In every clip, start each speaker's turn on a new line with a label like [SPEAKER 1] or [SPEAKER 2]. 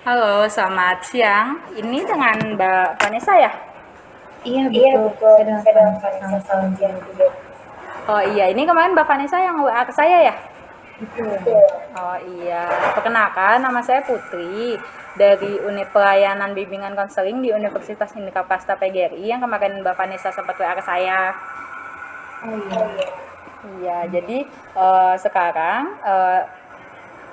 [SPEAKER 1] Halo, selamat siang. Ini dengan Mbak Vanessa ya?
[SPEAKER 2] Iya
[SPEAKER 3] Iya
[SPEAKER 2] betul,
[SPEAKER 3] betul,
[SPEAKER 2] saya dengan
[SPEAKER 3] saya dengan
[SPEAKER 2] Vanessa
[SPEAKER 3] Vanessa
[SPEAKER 2] selamat
[SPEAKER 3] selamat
[SPEAKER 2] siang
[SPEAKER 3] siang
[SPEAKER 2] juga.
[SPEAKER 3] juga.
[SPEAKER 1] Oh iya, ini kemarin Mbak Vanessa yang WA ke saya ya?
[SPEAKER 2] Betul.
[SPEAKER 3] Betul.
[SPEAKER 1] Oh iya, perkenalkan nama saya Putri dari Unit Pelayanan Bimbingan Konseling di Universitas Indika Prasta PGRI yang kemarin Mbak Vanessa sempat WA ke saya.
[SPEAKER 2] Oh
[SPEAKER 3] Oh
[SPEAKER 2] iya.
[SPEAKER 3] iya.
[SPEAKER 1] Iya, jadi sekarang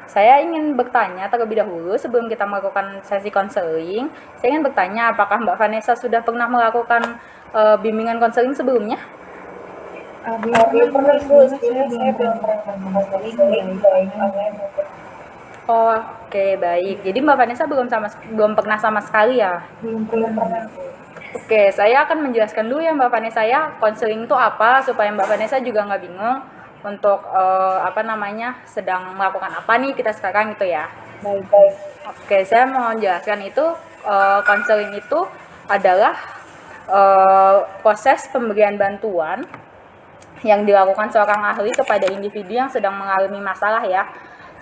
[SPEAKER 1] saya ingin bertanya terlebih dahulu sebelum kita melakukan sesi konseling. Saya ingin bertanya apakah Mbak Vanessa sudah pernah melakukan bimbingan konseling sebelumnya?
[SPEAKER 2] Belum pernah Bu, sebelumnya saya belum pernah
[SPEAKER 3] melakukan
[SPEAKER 2] melakukan konseling
[SPEAKER 3] konseling
[SPEAKER 2] baik
[SPEAKER 3] baik
[SPEAKER 2] online
[SPEAKER 3] online
[SPEAKER 2] maupun
[SPEAKER 3] maupun
[SPEAKER 1] Oh, oke, baik. Jadi Mbak Vanessa belum pernah sama sekali ya?
[SPEAKER 2] belum
[SPEAKER 3] belum
[SPEAKER 2] pernah.
[SPEAKER 3] pernah.
[SPEAKER 1] Oke, saya akan menjelaskan dulu ya Mbak Vanessa ya, konseling itu apa supaya Mbak Vanessa juga nggak bingung untuk sedang melakukan apa nih kita sekarang gitu ya.
[SPEAKER 2] Baik.
[SPEAKER 1] Oke, saya mau menjelaskan itu konseling itu adalah proses pemberian bantuan yang dilakukan seorang ahli kepada individu yang sedang mengalami masalah ya,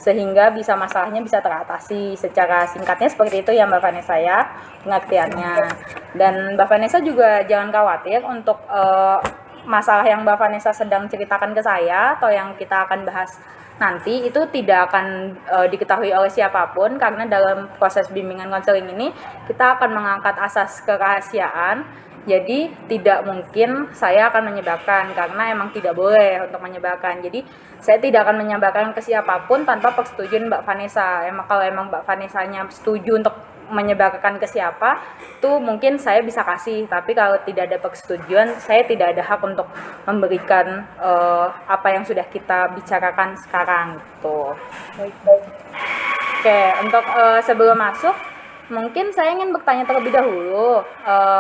[SPEAKER 1] sehingga masalahnya bisa teratasi. Secara singkatnya seperti itu ya Mbak Vanessa ya pengertiannya. Dan Mbak Vanessa juga jangan khawatir untuk masalah yang Mbak Vanessa sedang ceritakan ke saya atau yang kita akan bahas nanti itu tidak akan diketahui oleh siapapun, karena dalam proses bimbingan konseling ini kita akan mengangkat asas kerahasiaan. Jadi tidak mungkin saya akan menyebarkan, karena emang tidak boleh untuk menyebarkan. Jadi saya tidak akan menyebarkan ke siapapun tanpa persetujuan Mbak Vanessa. Kalau emang Mbak Vanessa-nya setuju untuk menyebarkan ke siapa, itu mungkin saya bisa kasih. Tapi kalau tidak ada persetujuan, saya tidak ada hak untuk memberikan apa yang sudah kita bicarakan sekarang gitu.
[SPEAKER 2] Baik.
[SPEAKER 1] Oke, untuk sebelum masuk, mungkin saya ingin bertanya terlebih dahulu.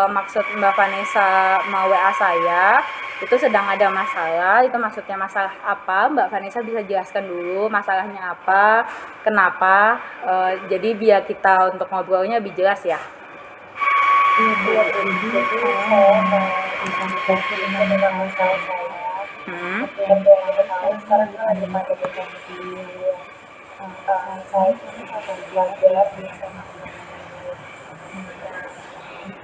[SPEAKER 1] Maksud Mbak Vanessa mau WA saya, itu sedang ada masalah, itu maksudnya masalah apa? Mbak Vanessa bisa jelaskan dulu masalahnya apa, kenapa, jadi biar kita untuk ngobrolnya lebih jelas ya.
[SPEAKER 2] Iya Bu, jadi saya mau cerita tentang masalah saya.
[SPEAKER 1] Hmm.
[SPEAKER 2] Yang aku tahu sekarang kan lagi pandemi COVID. Saya ini akan belajar bersama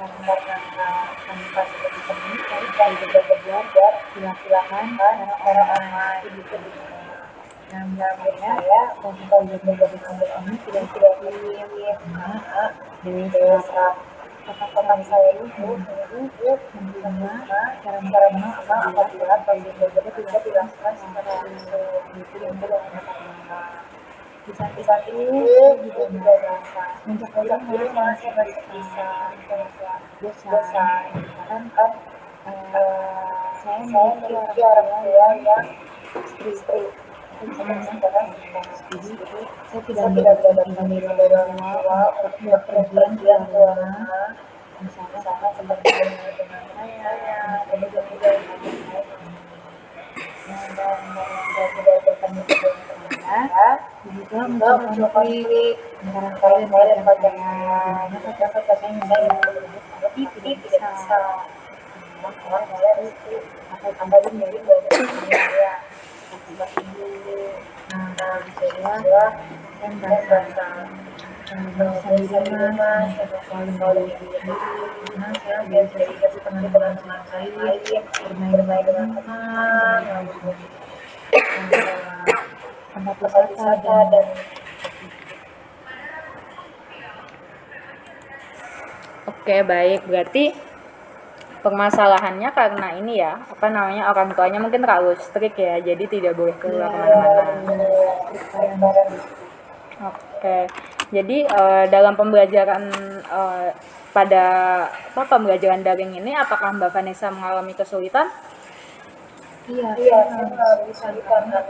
[SPEAKER 2] karena tanpa seperti ini saya juga belajar silakan karena orang-orang itu bisa nah menurut saya untuk menjadi pembuat ini tidak karena dari kata saya itu menerima cara maksimal apabila bagi berbeda dilakukan secara langsung itu yang di saat itu juga merasa sejak dulu masih bisa bosan kan saya memiliki orang tua yang istri jadi saya tidak berada di orang tua untuk berpergian keluar rumah misalnya seperti dengan saya dan juga dan tidak bertemu dengan saya juga muncul konflik antara saya dan pacar saya dimana pacar saya yang tapi tidak bisa saya itu apa menjadi saya seperti itu. Nah disitulah saya merasa bosan di rumah, saya selalu sendiri karena saya biasa dikasih teman-teman saya bermain dengan teman, tempat wisata dan
[SPEAKER 1] Oke, baik. Berarti permasalahannya karena ini ya, orang tuanya mungkin terlalu strict ya, jadi tidak boleh keluar kemana-mana. Oke, jadi dalam pembelajaran pada pembelajaran daring ini, apakah Mbak Vanessa mengalami kesulitan?
[SPEAKER 2] iya
[SPEAKER 3] saya kesulitan karena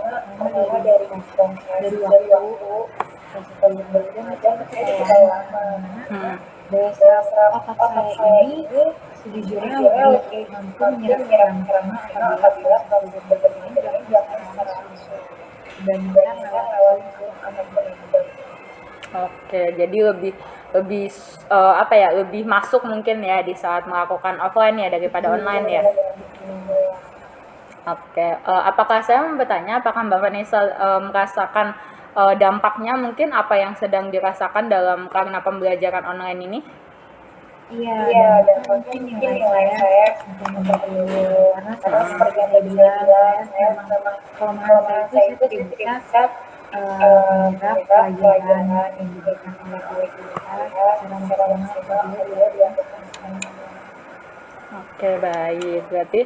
[SPEAKER 3] dari waktu untuk belajar itu terlalu lama. Dasar otak saya ini sejujurnya lebih mampu menyerap apabila proses belajar ini dilakukan secara langsung dibandingkan lewat Zoom ataupun Moodle.
[SPEAKER 1] Oke, jadi lebih lebih lebih masuk mungkin ya di saat melakukan offline ya daripada online ya. Oke, apakah saya mau bertanya apakah Mbak Vanessa merasakan dampaknya mungkin apa yang sedang dirasakan karena pembelajaran online ini?
[SPEAKER 2] Iya, dan mungkin nilai saya karena seperti yang tadi bilang, saya memang kelemahan saya itu tidak bisa menyerap pelajaran yang diberikan oleh guru kita secara maksimal apabila dia
[SPEAKER 1] Oke, baik. Berarti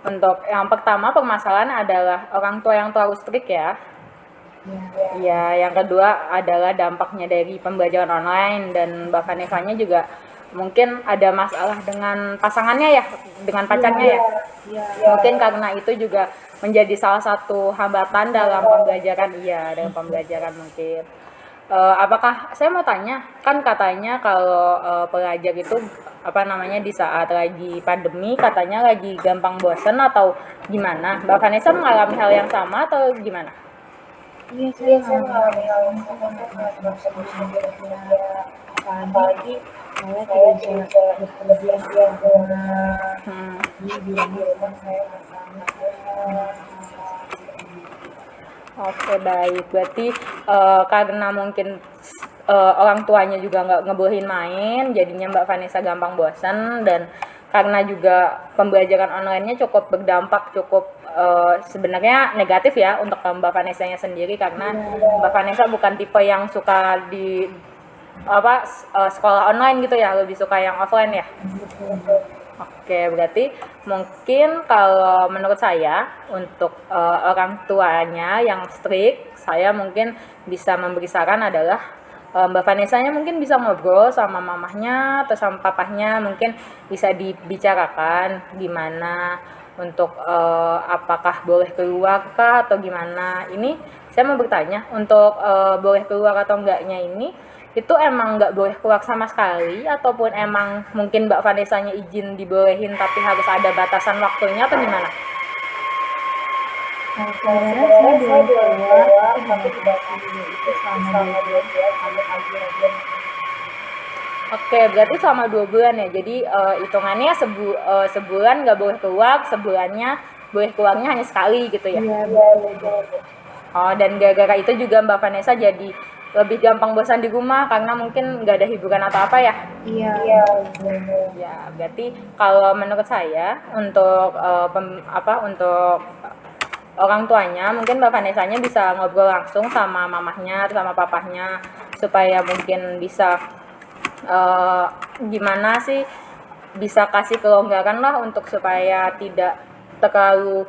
[SPEAKER 1] untuk yang pertama permasalahan adalah orang tua yang terlalu strict ya. Ya, yang kedua adalah dampaknya dari pembelajaran online, dan Mbak Vanessa-nya juga mungkin ada masalah dengan pasangannya ya, dengan pacarnya ya. Mungkin karena itu juga menjadi salah satu hambatan dalam pembelajaran, dalam pembelajaran mungkin. Apakah saya mau tanya, kan katanya kalau pelajar itu di saat lagi pandemi katanya lagi gampang bosen atau gimana? Mbak Vanessa mengalami hal yang sama atau gimana?
[SPEAKER 2] Iya, saya mengalami hal yang sama apalagi saya tidak bisa berpergian ke rumah di rumah saya
[SPEAKER 1] Oke, baik. Berarti karena mungkin orang tuanya juga nggak ngebolehin main, jadinya Mbak Vanessa gampang bosan, dan karena juga pembelajaran online-nya cukup berdampak cukup sebenarnya negatif ya untuk Mbak Vanessa-nya sendiri, karena Mbak Vanessa bukan tipe yang suka di sekolah online gitu ya, lebih suka yang offline ya. Oke, berarti mungkin kalau menurut saya untuk orang tuanya yang strict, saya mungkin bisa memberi saran adalah Mbak Vanessa-nya mungkin bisa ngobrol sama mamahnya atau sama papahnya, mungkin bisa dibicarakan gimana untuk apakah boleh keluar kah atau gimana. Ini saya mau bertanya, untuk boleh keluar atau enggaknya ini, itu emang nggak boleh keluar sama sekali, ataupun emang mungkin Mbak Vanessa-nya izin dibolehin tapi harus ada batasan waktunya atau gimana?
[SPEAKER 2] Sebenarnya saya boleh keluar tapi tidak itu selama 2 bulan
[SPEAKER 1] Oke, berarti selama 2 bulan ya. Jadi hitungannya sebulan nggak boleh keluar, sebulannya boleh keluarnya hanya sekali gitu ya.
[SPEAKER 2] Iya, betul.
[SPEAKER 1] Oh, dan gara-gara itu juga Mbak Vanessa jadi lebih gampang bosan di rumah karena mungkin nggak ada hiburan atau apa ya.
[SPEAKER 2] Iya.
[SPEAKER 1] Ya, berarti kalau menurut saya untuk untuk orang tuanya, mungkin Mbak Vanessa-nya bisa ngobrol langsung sama mamahnya atau sama papahnya supaya mungkin bisa gimana sih, bisa kasih kelonggaran lah untuk supaya tidak terlalu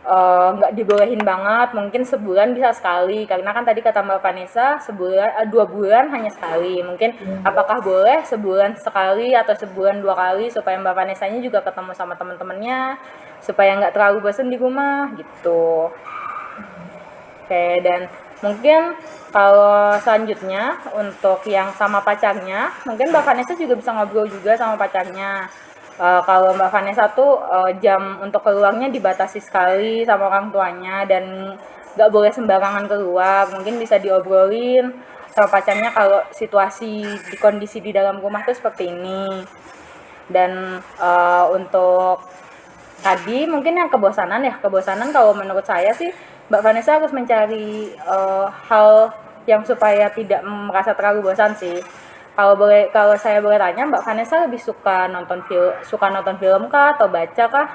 [SPEAKER 1] nggak dibolehin banget, mungkin sebulan bisa sekali, karena kan tadi kata Mbak Vanessa 2 bulan hanya sekali. Mungkin apakah boleh sebulan sekali atau sebulan 2 kali supaya Mbak Vanessa-nya juga ketemu sama teman-temannya, supaya nggak terlalu bosan di rumah gitu. Oke, dan mungkin kalau selanjutnya untuk yang sama pacarnya, mungkin Mbak Vanessa juga bisa ngobrol juga sama pacarnya. Kalau Mbak Vanessa tuh jam untuk keluarnya dibatasi sekali sama orang tuanya, dan nggak boleh sembarangan keluar. Mungkin bisa diobrolin sama pacarnya kalau situasi di kondisi di dalam rumah tuh seperti ini. Dan untuk tadi mungkin yang kebosanan kalau menurut saya sih Mbak Vanessa harus mencari hal yang supaya tidak merasa terlalu bosan sih. Kalau saya boleh tanya, Mbak Vanessa lebih suka nonton film kah atau baca kah?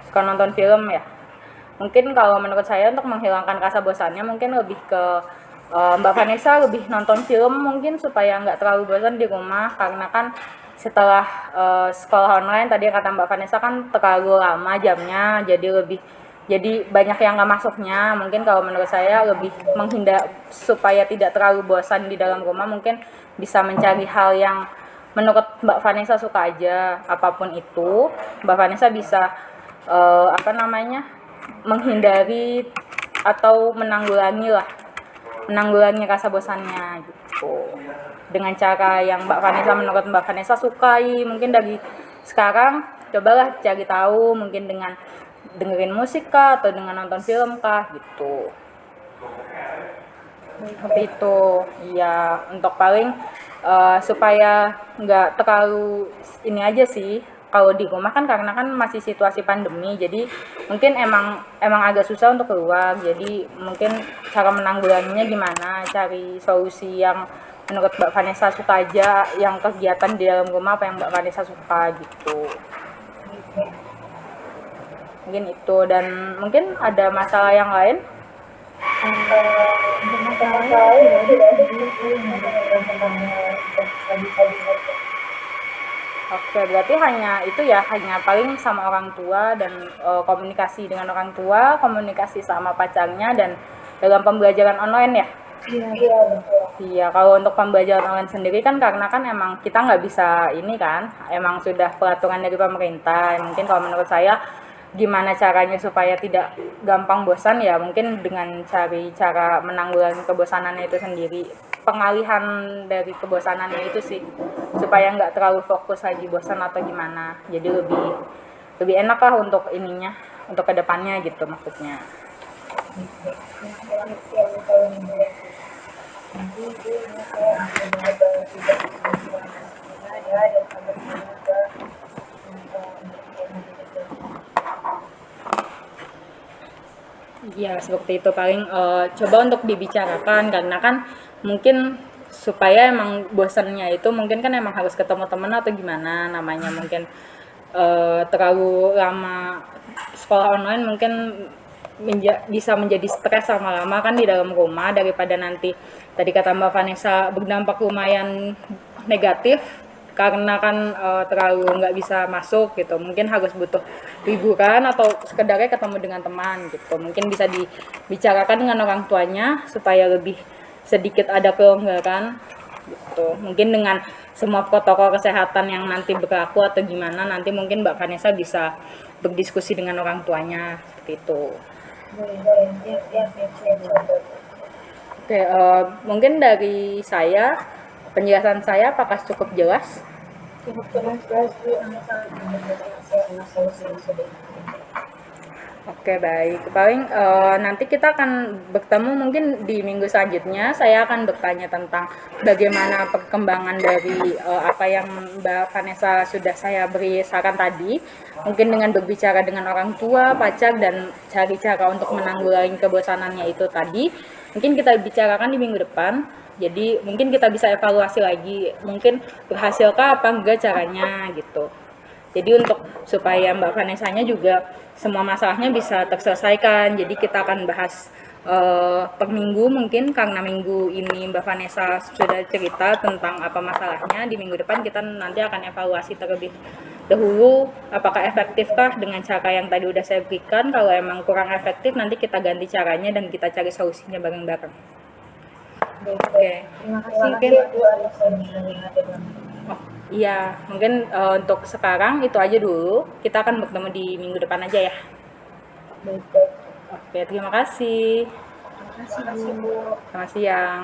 [SPEAKER 1] Suka nonton film ya. Mungkin kalau menurut saya untuk menghilangkan rasa bosannya mungkin lebih ke Mbak Vanessa lebih nonton film mungkin supaya nggak terlalu bosan di rumah, karena kan setelah sekolah online tadi kata Mbak Vanessa kan terlalu lama jamnya, jadi banyak yang nggak masuknya. Mungkin kalau menurut saya lebih menghindar supaya tidak terlalu bosan di dalam rumah, mungkin bisa mencari hal yang menurut Mbak Vanessa suka aja. Apapun itu Mbak Vanessa bisa menghindari atau menanggulangi rasa bosannya gitu, dengan cara yang menurut Mbak Vanessa sukai. Mungkin dari sekarang cobalah cari tahu, mungkin dengan dengerin musik kah atau dengan nonton film kah gitu. Seperti itu. Iya, untuk paling supaya nggak terlalu ini aja sih, kalau di rumah kan karena kan masih situasi pandemi, jadi mungkin emang agak susah untuk keluar. Jadi mungkin cara menanggulanginya gimana, cari solusi yang menurut Mbak Vanessa suka aja, yang kegiatan di dalam rumah apa yang Mbak Vanessa suka gitu. Mungkin itu, dan mungkin ada masalah yang lain.
[SPEAKER 3] Untuk masalahnya tidak ada
[SPEAKER 1] Oke, berarti hanya itu ya, hanya paling sama orang tua dan komunikasi dengan orang tua, komunikasi sama pacarnya, dan dalam pembelajaran online ya.
[SPEAKER 3] Iya, betul.
[SPEAKER 1] Iya, kalau untuk pembelajaran online sendiri kan karena kan emang kita nggak bisa ini kan, emang sudah peraturan dari pemerintah. Mungkin kalau menurut saya gimana caranya supaya tidak gampang bosan ya, mungkin dengan cari cara menanggulangi kebosanannya itu sendiri, pengalihan dari kebosanannya itu sih, supaya nggak terlalu fokus lagi bosan atau gimana. Jadi lebih enak lah untuk ininya, untuk kedepannya gitu maksudnya. Ya seperti itu, paling coba untuk dibicarakan, karena kan mungkin supaya emang bosannya itu mungkin kan emang harus ketemu teman atau gimana namanya, mungkin terlalu lama sekolah online mungkin bisa menjadi stres lama-lama kan di dalam rumah, daripada nanti tadi kata Mbak Vanessa berdampak lumayan negatif karena kan terlalu nggak bisa masuk gitu. Mungkin harus butuh liburan atau sekedarnya ketemu dengan teman gitu. Mungkin bisa dibicarakan dengan orang tuanya supaya lebih sedikit ada kelonggaran gitu. Mungkin dengan semua protokol kesehatan yang nanti berlaku atau gimana, nanti mungkin Mbak Vanessa bisa berdiskusi dengan orang tuanya seperti itu. Oke, mungkin dari saya, penjelasan saya apakah cukup jelas? Oke, baik. Paling nanti kita akan bertemu mungkin di minggu selanjutnya. Saya akan bertanya tentang bagaimana perkembangan dari apa yang Mbak Vanessa sudah saya beri saran tadi. Mungkin dengan berbicara dengan orang tua, pacar, dan cari cara untuk menanggulangi kebosanannya itu tadi. Mungkin kita bicarakan di minggu depan. Jadi mungkin kita bisa evaluasi lagi. Mungkin berhasilkah apa enggak caranya gitu. Jadi untuk supaya Mbak Vanessa-nya juga semua masalahnya bisa terselesaikan. Jadi kita akan bahas per minggu mungkin, karena minggu ini Mbak Vanessa sudah cerita tentang apa masalahnya. Di minggu depan kita nanti akan evaluasi terlebih dahulu apakah efektifkah dengan cara yang tadi udah saya berikan. Kalau emang kurang efektif nanti kita ganti caranya dan kita cari solusinya bareng-bareng. Oke.
[SPEAKER 3] Terima kasih
[SPEAKER 1] Mungkin
[SPEAKER 3] Bu atas
[SPEAKER 1] iya, mungkin untuk sekarang itu aja dulu. Kita akan bertemu di minggu depan aja ya. Oke, terima kasih.
[SPEAKER 3] Terima kasih Bu.
[SPEAKER 1] Selamat siang.